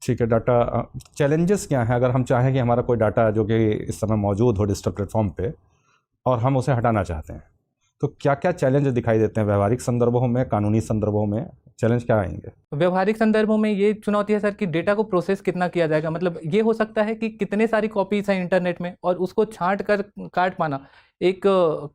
ठीक है। Data challenges क्या हैं अगर हम चाहें कि हमारा कोई डाटा जो कि इस समय मौजूद हो डिजिटल प्लेटफॉर्म पे और हम उसे हटाना चाहते हैं, तो क्या क्या चैलेंज दिखाई देते हैं व्यवहारिक संदर्भों में, कानूनी संदर्भों में चैलेंज क्या आएंगे? व्यवहारिक संदर्भों में ये चुनौती है सर कि डेटा को प्रोसेस कितना किया जाएगा। मतलब ये हो सकता है कि कितने सारी कॉपीज हैं इंटरनेट में और उसको छांट कर काट पाना एक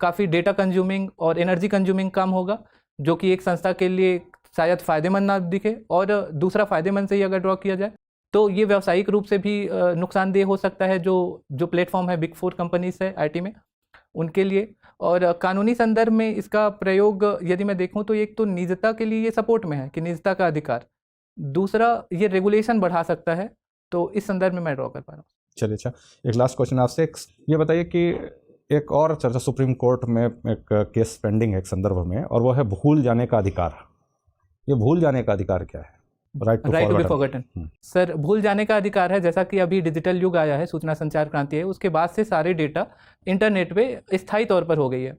काफ़ी डेटा कंज्यूमिंग और एनर्जी कंज्यूमिंग काम होगा, जो कि एक संस्था के लिए शायद फ़ायदेमंद ना दिखे। और दूसरा फ़ायदेमंद से ही अगर ड्रॉ किया जाए तो ये व्यावसायिक रूप से भी नुकसानदेह हो सकता है, जो प्लेटफॉर्म है बिग 4 कंपनीज है आईटी में उनके लिए। और कानूनी संदर्भ में इसका प्रयोग यदि मैं देखूं तो एक तो निजता के लिए ये सपोर्ट में है कि निजता का अधिकार, दूसरा ये रेगुलेशन बढ़ा सकता है। तो इस संदर्भ में मैं ड्रॉ कर पा रहा हूँ। चलिए, अच्छा एक लास्ट क्वेश्चन आपसे। ये बताइए कि एक और चर्चा सुप्रीम कोर्ट में एक केस पेंडिंग है एक संदर्भ में, और वो है भूल जाने का अधिकार। ये भूल जाने का अधिकार क्या है? Right to be forgotten. Sir, भूल जाने का अधिकार है, जैसा कि अभी डिजिटल युग आया है, सूचना संचार क्रांति है, उसके बाद से सारे डेटा इंटरनेट पे स्थायी तौर पर हो गई है।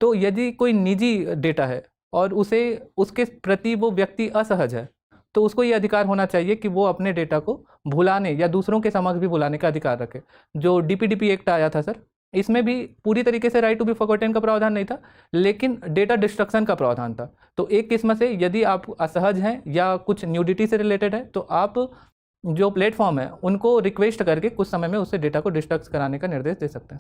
तो यदि कोई निजी डेटा है और उसके प्रति वो व्यक्ति असहज है, तो उसको ये अधिकार होना चाहिए कि वो अपने डेटा को भुलाने या दूसरों के समक्ष भी भुलाने का अधिकार रखे। जो डीपीडीपी एक्ट आया था सर, इसमें भी पूरी तरीके से राइट टू बी फॉरगॉटन का प्रावधान नहीं था, लेकिन डेटा डिस्ट्रक्शन का प्रावधान था। तो एक किस्म से यदि आप असहज हैं या कुछ न्यूडिटी से रिलेटेड है, तो आप जो प्लेटफॉर्म है उनको रिक्वेस्ट करके कुछ समय में उससे डेटा को डिस्ट्रक्ट कराने का निर्देश दे सकते हैं।